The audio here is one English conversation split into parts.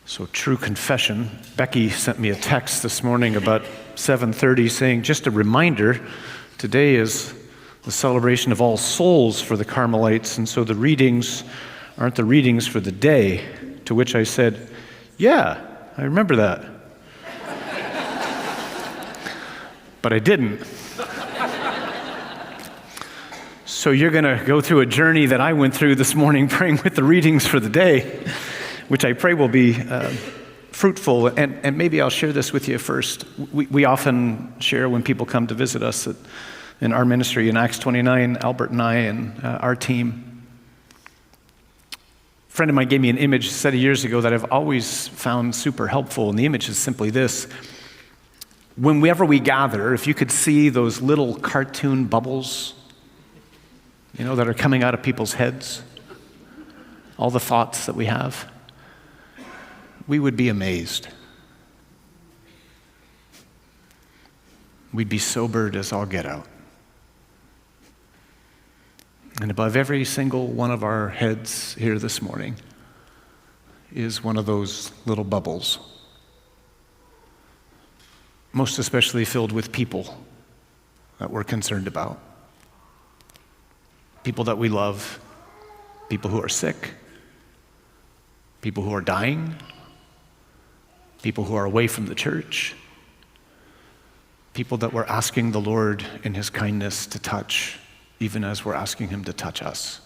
So true confession, Becky sent me a text this morning about 7:30 saying, just a reminder, today is the celebration of All Souls for the Carmelites, and so the readings aren't the readings for the day, to which I said, yeah, I remember that. But I didn't. So you're going to go through a journey that I went through this morning praying with the readings for the day, which I pray will be fruitful. And maybe I'll share this with you first. We often share when people come to visit us in our ministry in Acts 29, Albert and I and our team. A friend of mine gave me an image set of years ago that I've always found super helpful, and the image is simply this. Whenever we gather, if you could see those little cartoon bubbles, that are coming out of people's heads, all the thoughts that we have, we would be amazed. We'd be sobered as all get out. And above every single one of our heads here this morning is one of those little bubbles, most especially filled with people that we're concerned about. People that we love, people who are sick, people who are dying, people who are away from the church, people that we're asking the Lord in His kindness to touch, even as we're asking Him to touch us.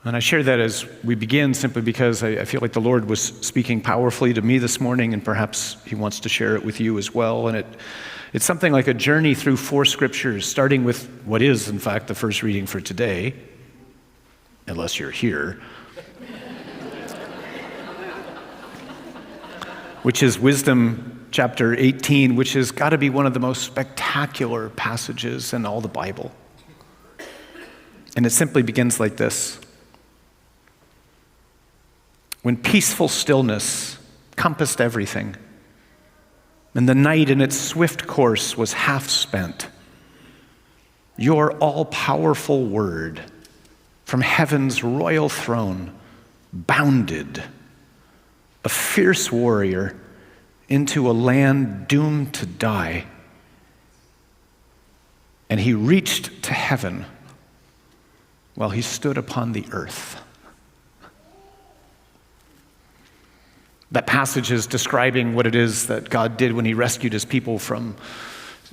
And I share that as we begin simply because I feel like the Lord was speaking powerfully to me this morning, and perhaps He wants to share it with you as well. And it's something like a journey through 4 scriptures, starting with what is, in fact, the first reading for today, unless you're here, which is Wisdom chapter 18, which has got to be one of the most spectacular passages in all the Bible. And it simply begins like this. When peaceful stillness compassed everything, and the night in its swift course was half spent, your all-powerful word from heaven's royal throne bounded, a fierce warrior, into a land doomed to die. And he reached to heaven while he stood upon the earth. That passage is describing what it is that God did when He rescued His people from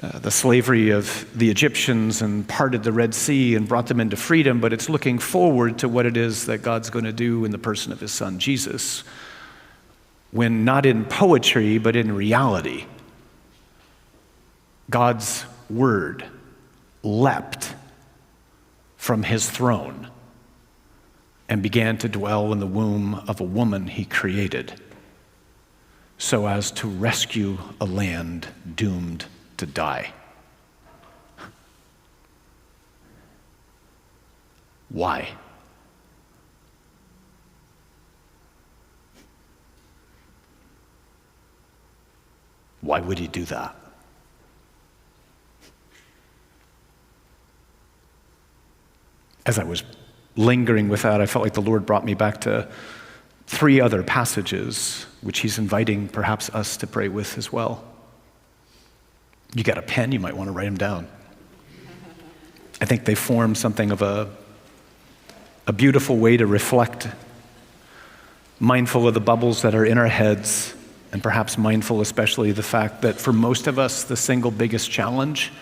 the slavery of the Egyptians and parted the Red Sea and brought them into freedom, but it's looking forward to what it is that God's going to do in the person of His Son, Jesus, when not in poetry, but in reality, God's word leapt from His throne and began to dwell in the womb of a woman He created, so as to rescue a land doomed to die. Why? Why would He do that? As I was lingering with that, I felt like the Lord brought me back to 3 other passages, which He's inviting perhaps us to pray with as well. You got a pen, you might want to write them down. I think they form something of a beautiful way to reflect, mindful of the bubbles that are in our heads, and perhaps mindful especially of the fact that for most of us, the single biggest challenge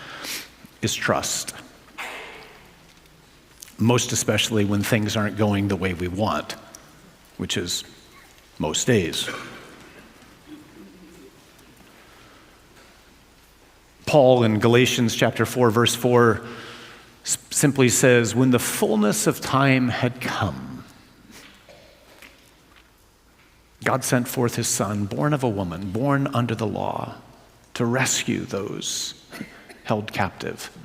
is trust. Most especially when things aren't going the way we want, which is most days. Paul in Galatians chapter 4, verse 4 simply says, when the fullness of time had come, God sent forth His Son, born of a woman, born under the law, to rescue those held captive.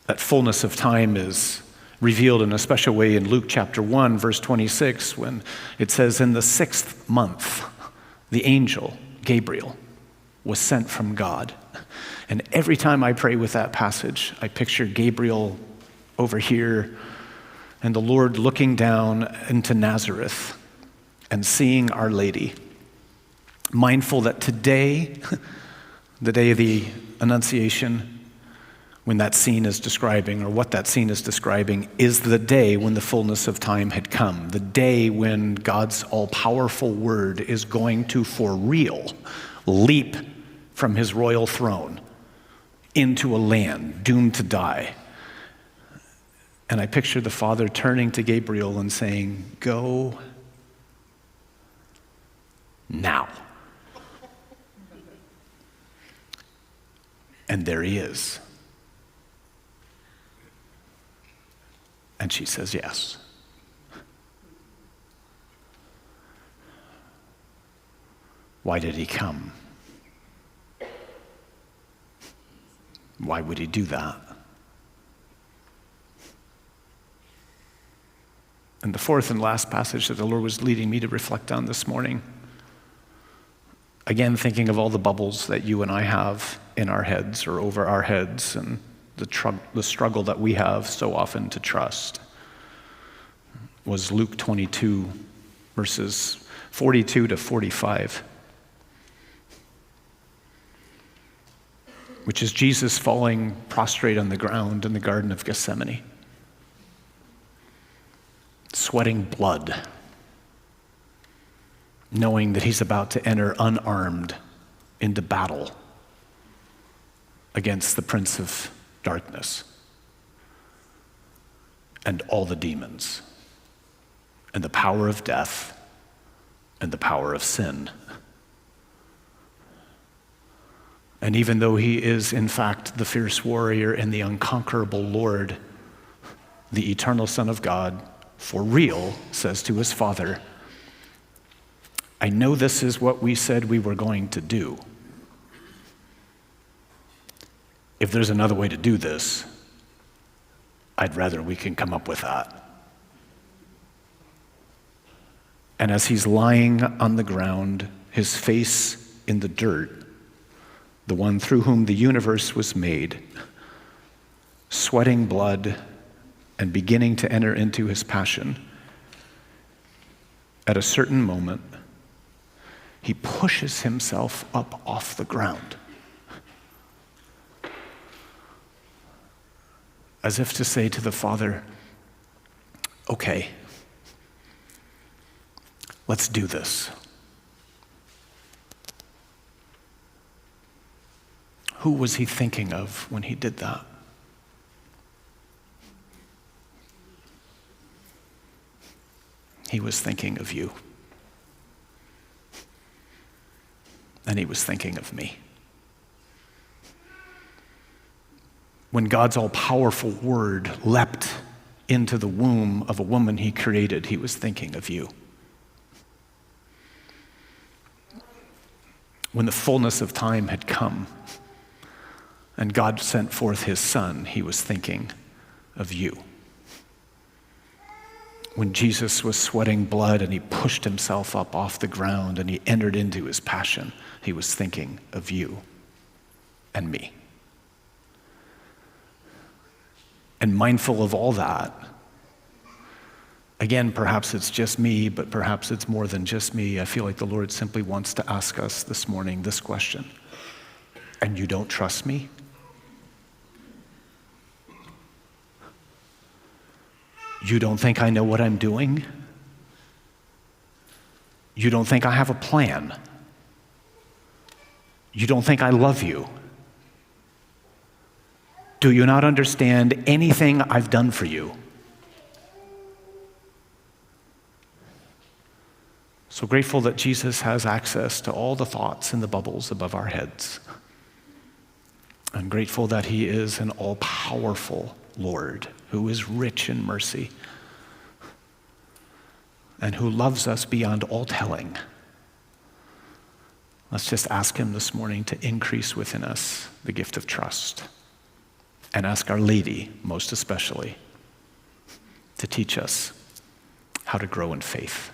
That fullness of time is revealed in a special way in Luke chapter 1, verse 26, when it says, in the 6th month, the angel, Gabriel, was sent from God. And every time I pray with that passage, I picture Gabriel over here and the Lord looking down into Nazareth and seeing Our Lady, mindful that today, the day of the Annunciation, when that scene is describing, or what that scene is describing, is the day when the fullness of time had come, the day when God's all-powerful word is going to, for real, leap from his royal throne into a land doomed to die. And I picture the Father turning to Gabriel and saying, "Go now." And there he is. And she says yes. Why did he come? Why would he do that? And the fourth and last passage that the Lord was leading me to reflect on this morning, again thinking of all the bubbles that you and I have in our heads or over our heads, and the struggle that we have so often to trust, was Luke 22, verses 42 to 45, which is Jesus falling prostrate on the ground in the Garden of Gethsemane, sweating blood, knowing that he's about to enter unarmed into battle against the prince of darkness and all the demons and the power of death and the power of sin. And even though he is in fact the fierce warrior and the unconquerable Lord, the eternal Son of God, for real, says to his Father, "I know this is what we said we were going to do. If there's another way to do this, I'd rather we can come up with that." And as he's lying on the ground, his face in the dirt, the one through whom the universe was made, sweating blood and beginning to enter into his passion, at a certain moment, he pushes himself up off the ground, as if to say to the Father, "Okay, let's do this." Who was he thinking of when he did that? He was thinking of you. And he was thinking of me. When God's all-powerful word leapt into the womb of a woman he created, he was thinking of you. When the fullness of time had come and God sent forth his Son, he was thinking of you. When Jesus was sweating blood and he pushed himself up off the ground and he entered into his passion, he was thinking of you and me. And mindful of all that, again, perhaps it's just me, but perhaps it's more than just me. I feel like the Lord simply wants to ask us this morning this question: "And you don't trust me? You don't think I know what I'm doing? You don't think I have a plan? You don't think I love you? Do you not understand anything I've done for you?" So grateful that Jesus has access to all the thoughts in the bubbles above our heads. I'm grateful that he is an all-powerful Lord who is rich in mercy and who loves us beyond all telling. Let's just ask him this morning to increase within us the gift of trust, and ask Our Lady, most especially, to teach us how to grow in faith.